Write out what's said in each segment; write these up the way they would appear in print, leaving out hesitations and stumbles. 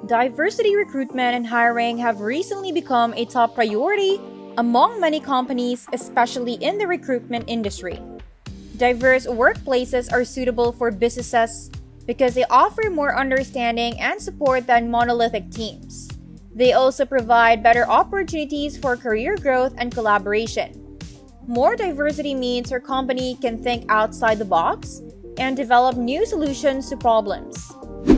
Diversity recruitment and hiring have recently become a top priority among many companies, especially in the recruitment industry. Diverse workplaces are suitable for businesses because they offer more understanding and support than monolithic teams. They also provide better opportunities for career growth and collaboration. More diversity means your company can think outside the box and develop new solutions to problems.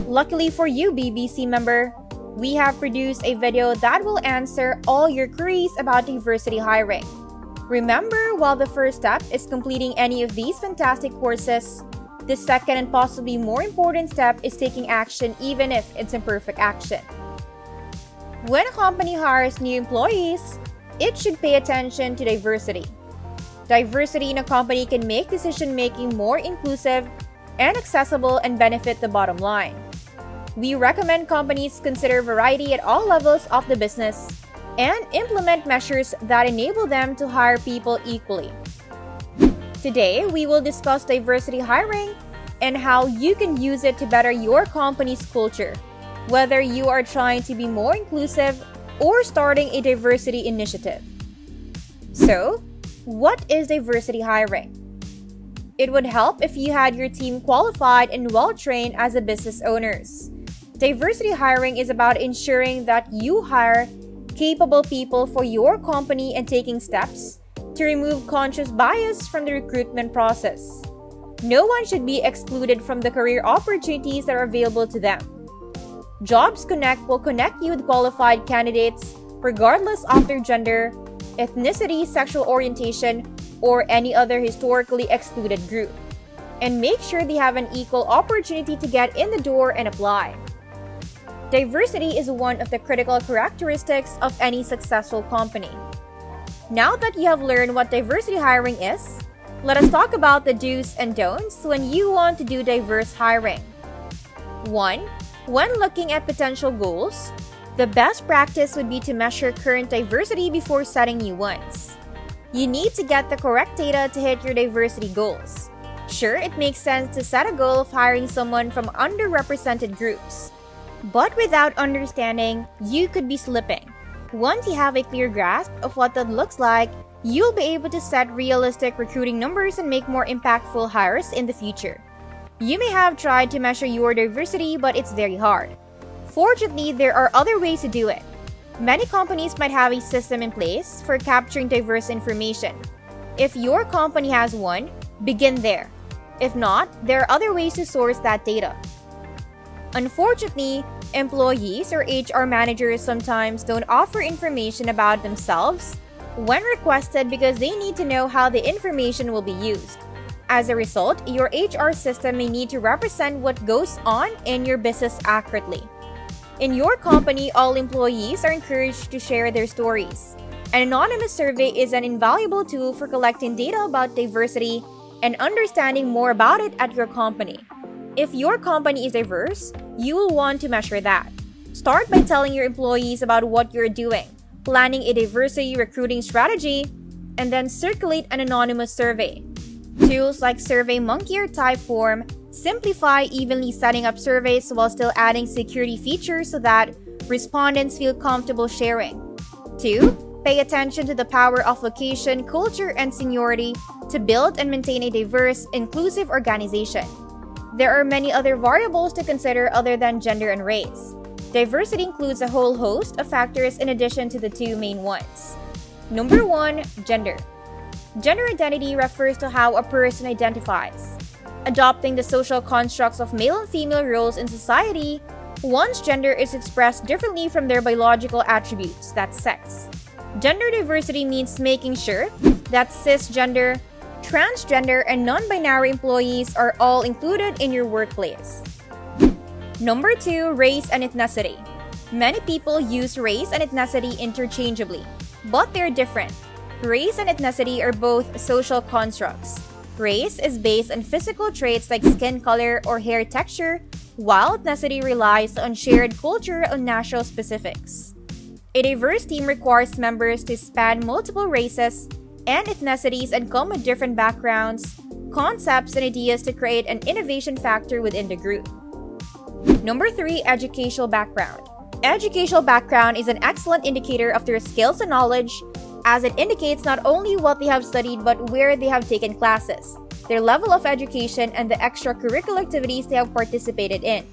Luckily for you, BBC member, we have produced a video that will answer all your queries about diversity hiring. Remember, while the first step is completing any of these fantastic courses, the second and possibly more important step is taking action even if it's imperfect action. When a company hires new employees, it should pay attention to diversity. Diversity in a company can make decision-making more inclusive and accessible and benefit the bottom line. We recommend companies consider variety at all levels of the business and implement measures that enable them to hire people equally. Today, we will discuss diversity hiring and how you can use it to better your company's culture, whether you are trying to be more inclusive or starting a diversity initiative. So, what is diversity hiring? It would help if you had your team qualified and well-trained as a business owners. Diversity hiring is about ensuring that you hire capable people for your company and taking steps to remove conscious bias from the recruitment process. No one should be excluded from the career opportunities that are available to them. Jobs Connect will connect you with qualified candidates regardless of their gender, ethnicity, sexual orientation, or any other historically excluded group, and make sure they have an equal opportunity to get in the door and apply. Diversity is one of the critical characteristics of any successful company. Now that you have learned what diversity hiring is, let us talk about the do's and don'ts when you want to do diverse hiring. 1. When looking at potential goals, the best practice would be to measure current diversity before setting new ones. You need to get the correct data to hit your diversity goals. Sure, it makes sense to set a goal of hiring someone from underrepresented groups, but without understanding, you could be slipping. Once you have a clear grasp of what that looks like, you'll be able to set realistic recruiting numbers and make more impactful hires in the future. You may have tried to measure your diversity, but it's very hard. Fortunately, there are other ways to do it. Many companies might have a system in place for capturing diverse information. If your company has one, begin there. If not, there are other ways to source that data. Unfortunately, employees or HR managers sometimes don't offer information about themselves when requested because they need to know how the information will be used. As a result, your HR system may need to represent what goes on in your business accurately. In your company, all employees are encouraged to share their stories. An anonymous survey is an invaluable tool for collecting data about diversity and understanding more about it at your company. If your company is diverse, you will want to measure that. Start by telling your employees about what you're doing, planning a diversity recruiting strategy, and then circulate an anonymous survey. Tools like SurveyMonkey or Typeform simplify evenly setting up surveys while still adding security features so that respondents feel comfortable sharing. 2. Pay attention to the power of location, culture, and seniority to build and maintain a diverse, inclusive organization. There are many other variables to consider other than gender and race. Diversity includes a whole host of factors in addition to the two main ones. Number 1. Gender. Gender identity refers to how a person identifies. Adopting the social constructs of male and female roles in society, one's gender is expressed differently from their biological attributes, that's sex. Gender diversity means making sure that cisgender, transgender, and non-binary employees are all included in your workplace. Number 2. Race and ethnicity. Many people use race and ethnicity interchangeably, but they're different. Race and ethnicity are both social constructs. Race is based on physical traits like skin color or hair texture, while ethnicity relies on shared culture and national specifics. A diverse team requires members to span multiple races and ethnicities and come with different backgrounds, concepts, and ideas to create an innovation factor within the group. Number 3. Educational background. Educational background is an excellent indicator of their skills and knowledge, as it indicates not only what they have studied but where they have taken classes, their level of education, and the extracurricular activities they have participated in.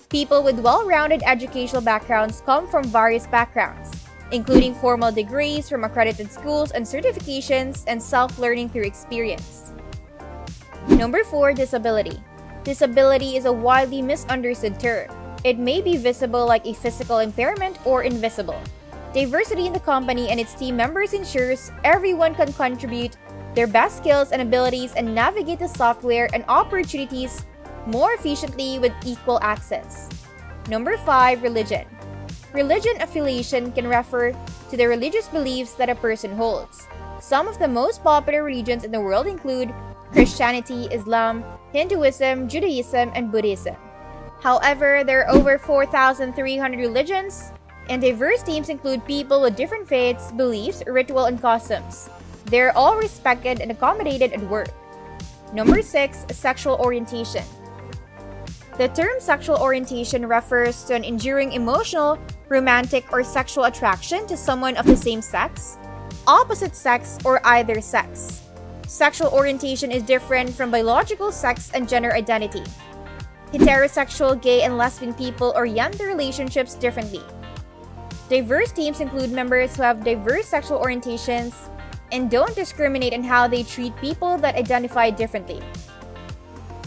People with well-rounded educational backgrounds come from various backgrounds, including formal degrees from accredited schools and certifications, and self-learning through experience. Number 4, disability. Disability is a widely misunderstood term. It may be visible like a physical impairment or invisible. Diversity in the company and its team members ensures everyone can contribute their best skills and abilities and navigate the software and opportunities more efficiently with equal access. Number 5, religion. Religion affiliation can refer to the religious beliefs that a person holds. Some of the most popular religions in the world include Christianity, Islam, Hinduism, Judaism, and Buddhism. However, there are over 4,300 religions, and diverse teams include people with different faiths, beliefs, ritual, and customs. They're all respected and accommodated at work. Number 6, sexual orientation. The term sexual orientation refers to an enduring emotional, romantic, or sexual attraction to someone of the same sex, opposite sex, or either sex. Sexual orientation is different from biological sex and gender identity. Heterosexual, gay, and lesbian people orient their relationships differently. Diverse teams include members who have diverse sexual orientations and don't discriminate in how they treat people that identify differently.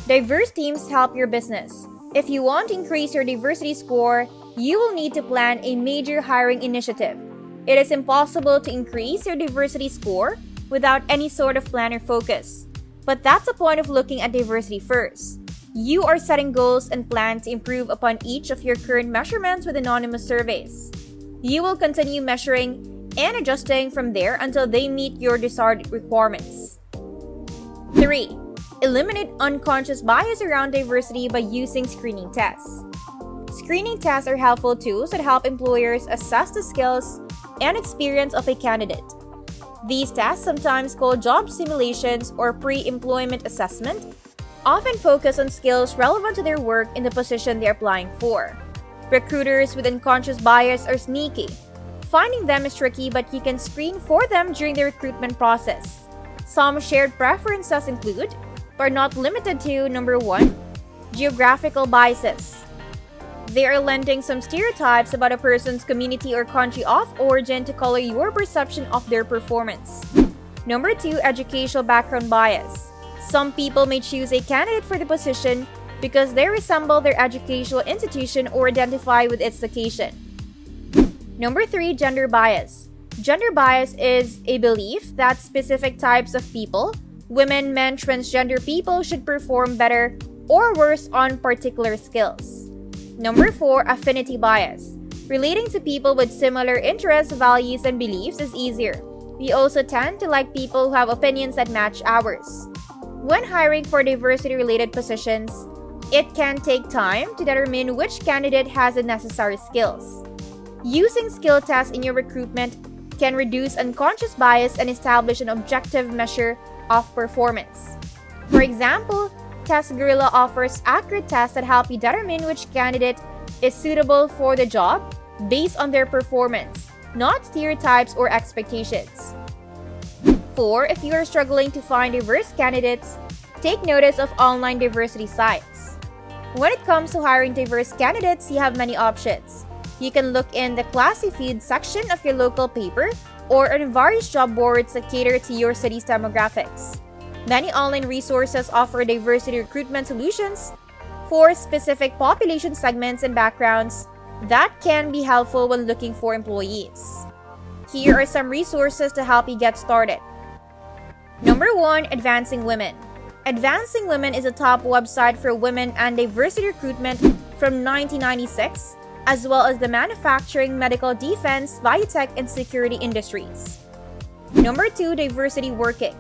Diverse teams help your business. If you want to increase your diversity score, you will need to plan a major hiring initiative. It is impossible to increase your diversity score without any sort of plan or focus. But that's the point of looking at diversity first. You are setting goals and plans to improve upon each of your current measurements with anonymous surveys. You will continue measuring and adjusting from there until they meet your desired requirements. 3. Eliminate unconscious bias around diversity by using screening tests. Screening tests are helpful tools that help employers assess the skills and experience of a candidate. These tests, sometimes called job simulations or pre-employment assessment, often focus on skills relevant to their work in the position they're applying for. Recruiters with unconscious bias are sneaky. Finding them is tricky, but you can screen for them during the recruitment process. Some shared preferences include, but are not limited to, number 1, geographical biases. They are lending some stereotypes about a person's community or country of origin to color your perception of their performance. Number 2, educational background bias. Some people may choose a candidate for the position because they resemble their educational institution or identify with its location. Number 3, gender bias. Gender bias is a belief that specific types of people, women, men, transgender people, should perform better or worse on particular skills. Number 4, affinity bias. Relating to people with similar interests, values, and beliefs is easier. We also tend to like people who have opinions that match ours. When hiring for diversity-related positions, it can take time to determine which candidate has the necessary skills. Using skill tests in your recruitment can reduce unconscious bias and establish an objective measure of performance. For example, Test Gorilla offers accurate tests that help you determine which candidate is suitable for the job based on their performance, not stereotypes or expectations. 4. If you are struggling to find diverse candidates, take notice of online diversity sites. When it comes to hiring diverse candidates, you have many options. You can look in the classy feed section of your local paper or on various job boards that cater to your city's demographics. Many online resources offer diversity recruitment solutions for specific population segments and backgrounds that can be helpful when looking for employees. Here are some resources to help you get started. Number 1, Advancing Women. Advancing Women is a top website for women and diversity recruitment from 1996, as well as the manufacturing, medical, defense, biotech, and security industries. Number 2, Diversity Working.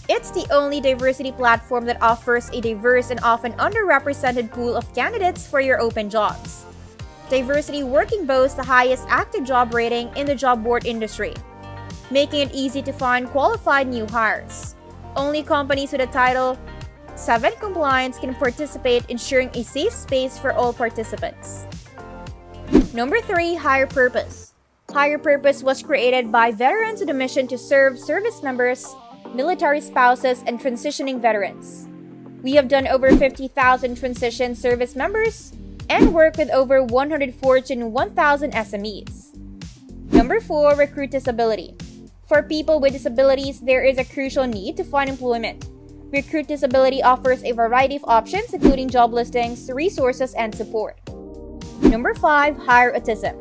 It's the only diversity platform that offers a diverse and often underrepresented pool of candidates for your open jobs. Diversity Working boasts the highest active job rating in the job board industry, making it easy to find qualified new hires. Only companies with a Title VII compliance can participate, ensuring a safe space for all participants. Number 3, higher purpose. Higher purpose was created by veterans with a mission to serve service members, military spouses, and transitioning veterans. We have done over 50,000 transition service members and work with over 100 Fortune 1000 SMEs. Number 4, recruit disability. For people with disabilities, there is a crucial need to find employment. Recruit Disability offers a variety of options, including job listings, resources, and support. Number 5, hire autism.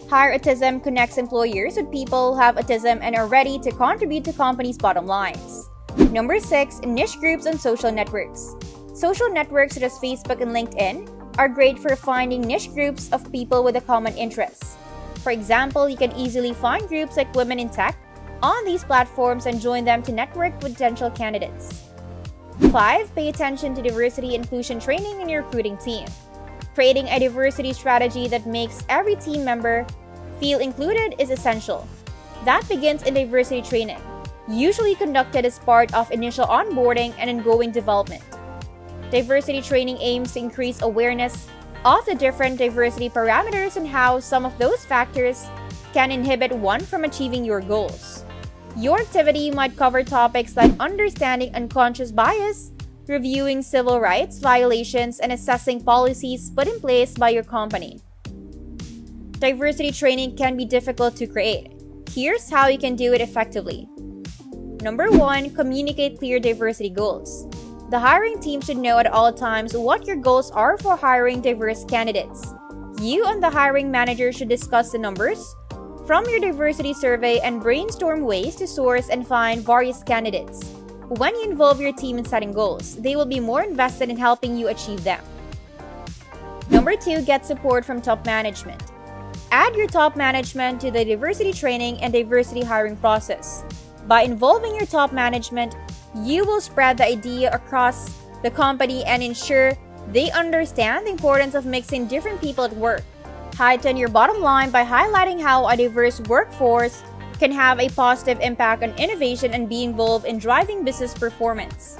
Hire autism connects employers with people who have autism and are ready to contribute to companies' bottom lines. Number 6, niche groups and social networks. Social networks such as Facebook and LinkedIn are great for finding niche groups of people with a common interest. For example, you can easily find groups like Women in Tech on these platforms and join them to network with potential candidates. 5, pay attention to diversity inclusion training in your recruiting team. Creating a diversity strategy that makes every team member feel included is essential. That begins in diversity training, usually conducted as part of initial onboarding and ongoing development. Diversity training aims to increase awareness of the different diversity parameters and how some of those factors can inhibit one from achieving your goals. Your activity might cover topics like understanding unconscious bias, reviewing civil rights violations, and assessing policies put in place by your company. Diversity training can be difficult to create. Here's how you can do it effectively. Number 1, communicate clear diversity goals. The hiring team should know at all times what your goals are for hiring diverse candidates. You and the hiring manager should discuss the numbers from your diversity survey and brainstorm ways to source and find various candidates. When you involve your team in setting goals, they will be more invested in helping you achieve them. Number 2, get support from top management. Add your top management to the diversity training and diversity hiring process. By involving your top management, you will spread the idea across the company and ensure they understand the importance of mixing different people at work. Heighten your bottom line by highlighting how a diverse workforce can have a positive impact on innovation and be involved in driving business performance.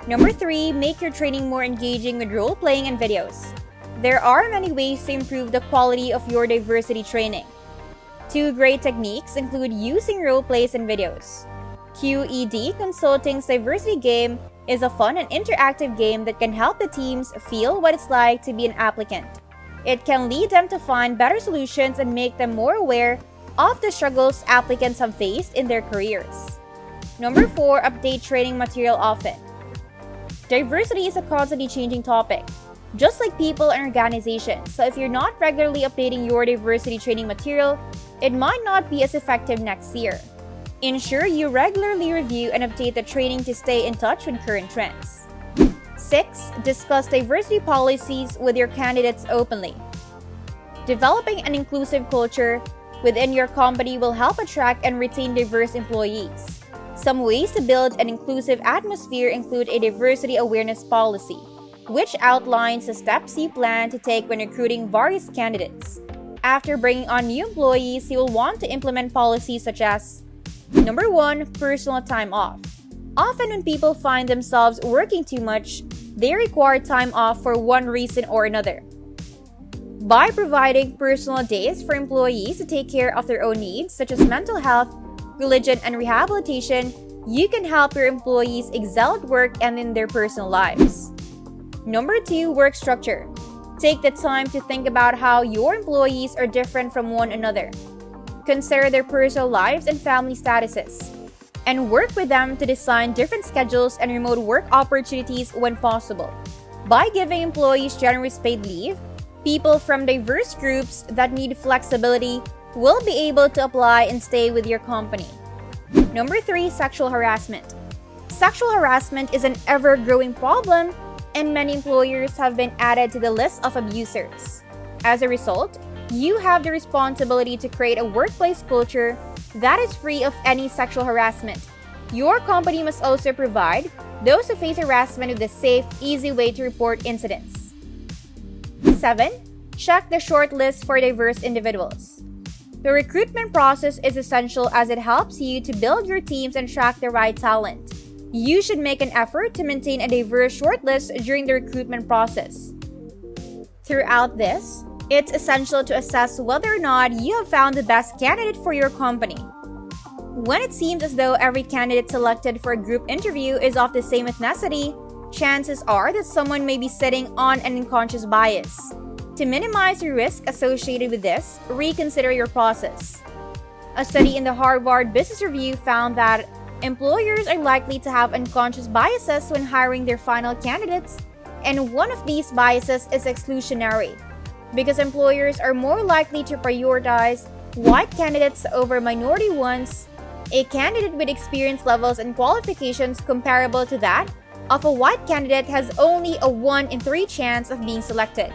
Number 3, make your training more engaging with role-playing and videos. There are many ways to improve the quality of your diversity training. 2 great techniques include using role plays and videos. QED Consulting's Diversity Game is a fun and interactive game that can help the teams feel what it's like to be an applicant. It can lead them to find better solutions and make them more aware of the struggles applicants have faced in their careers. Number 4, update training material often. Diversity is a constantly changing topic, just like people and organizations. So if you're not regularly updating your diversity training material, it might not be as effective next year. Ensure you regularly review and update the training to stay in touch with current trends. 6, discuss diversity policies with your candidates openly. Developing an inclusive culture within your company will help attract and retain diverse employees. Some ways to build an inclusive atmosphere include a diversity awareness policy, which outlines the steps you plan to take when recruiting various candidates. After bringing on new employees, you will want to implement policies such as Number 1, personal time off. Often when people find themselves working too much, they require time off for one reason or another. By providing personal days for employees to take care of their own needs, such as mental health, religion, and rehabilitation, you can help your employees excel at work and in their personal lives. Number 2, work structure. Take the time to think about how your employees are different from one another. Consider their personal lives and family statuses, and work with them to design different schedules and remote work opportunities when possible. By giving employees generous paid leave, people from diverse groups that need flexibility will be able to apply and stay with your company. Number 3, sexual harassment. Sexual harassment is an ever-growing problem, and many employers have been added to the list of abusers. As a result, you have the responsibility to create a workplace culture that is free of any sexual harassment. Your company must also provide those who face harassment with a safe, easy way to report incidents. 7, check the shortlist for diverse individuals. The recruitment process is essential as it helps you to build your teams and attract the right talent. You should make an effort to maintain a diverse shortlist during the recruitment process. Throughout this, It's essential to assess whether or not you have found the best candidate for your company. When it seems as though every candidate selected for a group interview is of the same ethnicity, chances are that someone may be sitting on an unconscious bias. To minimize the risk associated with this, reconsider your process. A study in the Harvard Business Review found that employers are likely to have unconscious biases when hiring their final candidates, and one of these biases is exclusionary, because employers are more likely to prioritize white candidates over minority ones. A candidate with experience levels and qualifications comparable to that of a white candidate has only a 1 in 3 chance of being selected.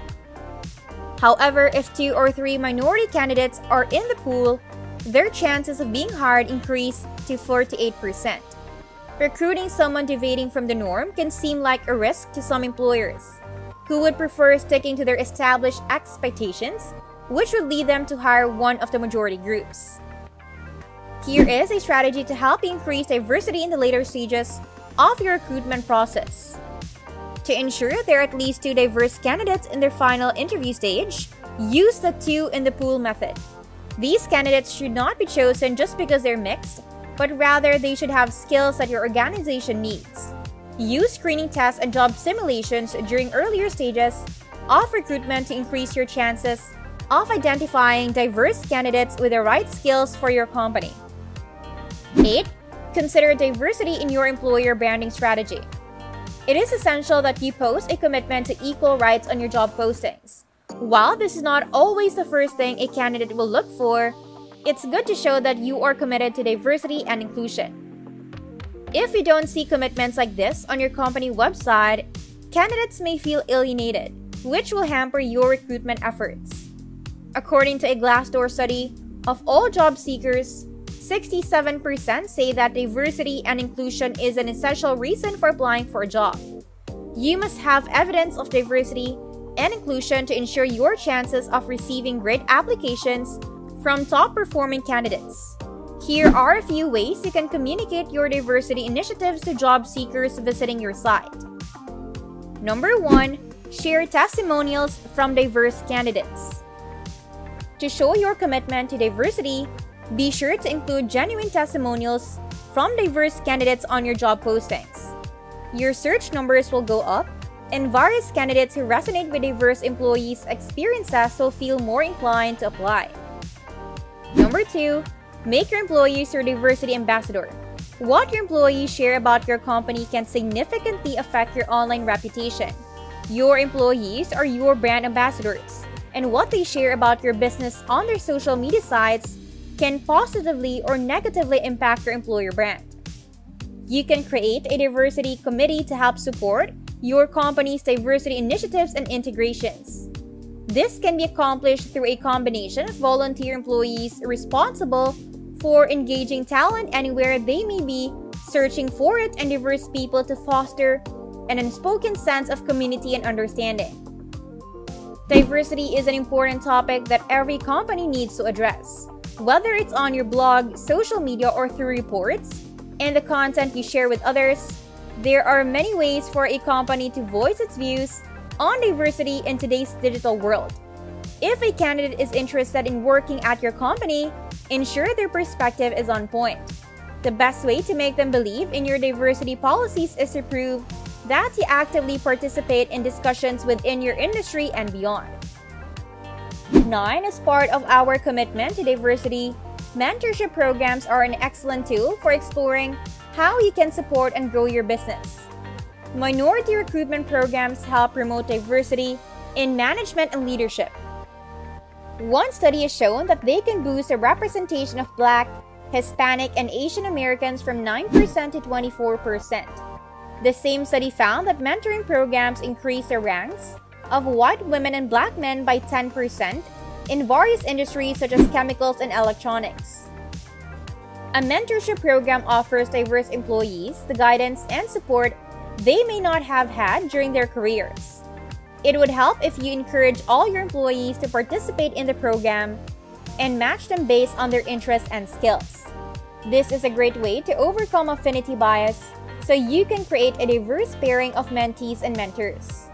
However, if 2 or 3 minority candidates are in the pool, their chances of being hired increase to 48%. Recruiting someone deviating from the norm can seem like a risk to some employers, who would prefer sticking to their established expectations, which would lead them to hire one of the majority groups. Here is a strategy to help you increase diversity in the later stages of your recruitment process. To ensure there are at least 2 diverse candidates in their final interview stage, use the 2 in the pool method. These candidates should not be chosen just because they're mixed, but rather they should have skills that your organization needs. Use screening tests and job simulations during earlier stages of recruitment to increase your chances of identifying diverse candidates with the right skills for your company. 8. Consider diversity in your employer branding strategy. It is essential that you post a commitment to equal rights on your job postings. While this is not always the first thing a candidate will look for, it's good to show that you are committed to diversity and inclusion. If you don't see commitments like this on your company website, candidates may feel alienated, which will hamper your recruitment efforts. According to a Glassdoor study, of all job seekers, 67% say that diversity and inclusion is an essential reason for applying for a job. You must have evidence of diversity and inclusion to ensure your chances of receiving great applications from top-performing candidates. Here are a few ways you can communicate your diversity initiatives to job seekers visiting your site. Number 1. Share testimonials from diverse candidates. To show your commitment to diversity, be sure to include genuine testimonials from diverse candidates on your job postings. Your search numbers will go up, and various candidates who resonate with diverse employees' experiences will feel more inclined to apply. Number 2. Make your employees your diversity ambassador. What your employees share about your company can significantly affect your online reputation. Your employees are your brand ambassadors, and what they share about your business on their social media sites can positively or negatively impact your employer brand. You can create a diversity committee to help support your company's diversity initiatives and integrations. This can be accomplished through a combination of volunteer employees responsible for engaging talent anywhere they may be searching for it, and diverse people to foster an unspoken sense of community and understanding. Diversity is an important topic that every company needs to address. Whether it's on your blog, social media, or through reports and the content you share with others, there are many ways for a company to voice its views on diversity in today's digital world. If a candidate is interested in working at your company, ensure their perspective is on point. The best way to make them believe in your diversity policies is to prove that you actively participate in discussions within your industry and beyond. 9. As part of our commitment to diversity, mentorship programs are an excellent tool for exploring how you can support and grow your business. Minority recruitment programs help promote diversity in management and leadership. One study has shown that they can boost the representation of Black, Hispanic, and Asian Americans from 9% to 24%. The same study found that mentoring programs increase the ranks of white women and Black men by 10% in various industries such as chemicals and electronics. A mentorship program offers diverse employees the guidance and support they may not have had during their careers. It would help if you encourage all your employees to participate in the program and match them based on their interests and skills. This is a great way to overcome affinity bias so you can create a diverse pairing of mentees and mentors.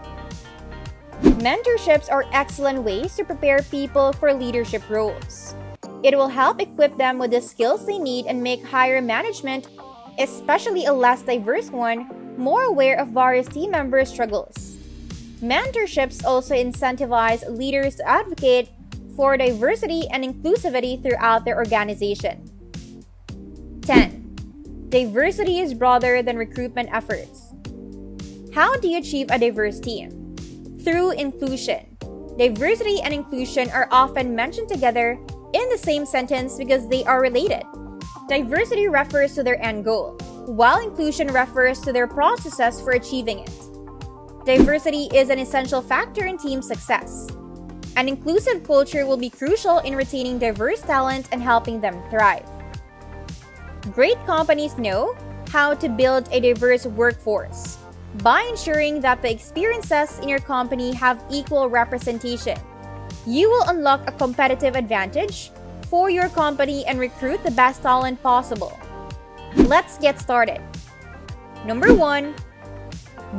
Mentorships are excellent ways to prepare people for leadership roles. It will help equip them with the skills they need and make higher management, especially a less diverse one, more aware of various team members' struggles. Mentorships also incentivize leaders to advocate for diversity and inclusivity throughout their organization. 10. Diversity is broader than recruitment efforts. How do you achieve a diverse team? Through inclusion. Diversity and inclusion are often mentioned together in the same sentence because they are related. Diversity refers to their end goal, while inclusion refers to their processes for achieving it. Diversity is an essential factor in team success. An inclusive culture will be crucial in retaining diverse talent and helping them thrive. Great companies know how to build a diverse workforce by ensuring that the experiences in your company have equal representation. You will unlock a competitive advantage for your company and recruit the best talent possible. Let's get started. Number 1.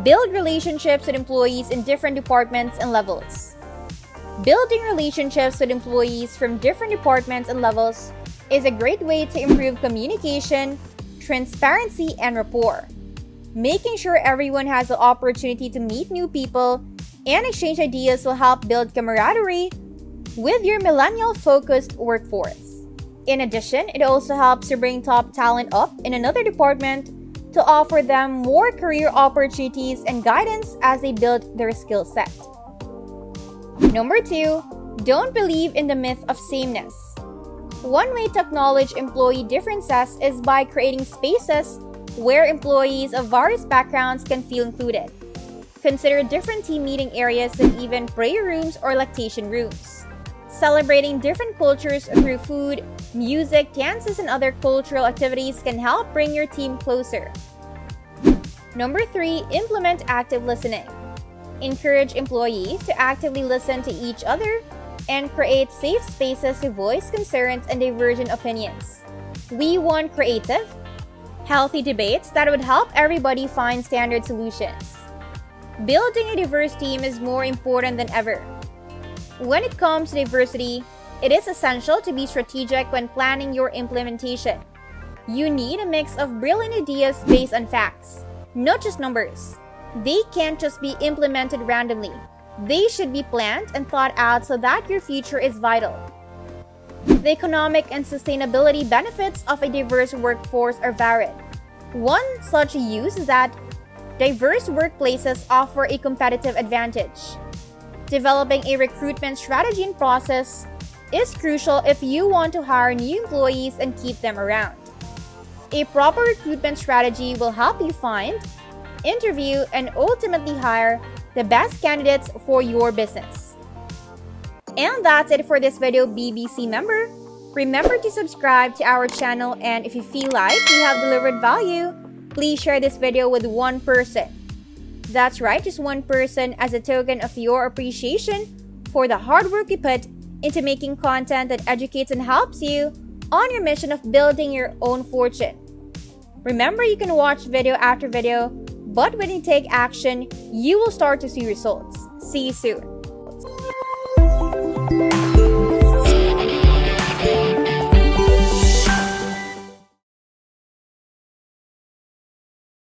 Build relationships with employees in different departments and levels. Building relationships with employees from different departments and levels is a great way to improve communication, transparency, and rapport. Making sure everyone has the opportunity to meet new people and exchange ideas will help build camaraderie with your millennial-focused workforce. In addition, it also helps to bring top talent up in another department to offer them more career opportunities and guidance as they build their skill set. Number 2, don't believe in the myth of sameness. One way to acknowledge employee differences is by creating spaces where employees of various backgrounds can feel included. Consider different team meeting areas and even prayer rooms or lactation rooms. Celebrating different cultures through food, music, dances, and other cultural activities can help bring your team closer. Number 3, implement active listening. Encourage employees to actively listen to each other and create safe spaces to voice concerns and divergent opinions. We want creative, healthy debates that would help everybody find standard solutions. Building a diverse team is more important than ever. When it comes to diversity, it is essential to be strategic when planning your implementation. You need a mix of brilliant ideas based on facts, not just numbers. They can't just be implemented randomly. They should be planned and thought out so that your future is vital. The economic and sustainability benefits of a diverse workforce are varied. One such use is that diverse workplaces offer a competitive advantage. Developing a recruitment strategy and process is crucial if you want to hire new employees and keep them around. A proper recruitment strategy will help you find, interview, and ultimately hire the best candidates for your business. And that's it for this video, BBC member. Remember to subscribe to our channel, and if you feel like we have delivered value, please share this video with one person. That's right, just one person, as a token of your appreciation for the hard work you put into making content that educates and helps you on your mission of building your own fortune. Remember, you can watch video after video, but when you take action, you will start to see results. See you soon.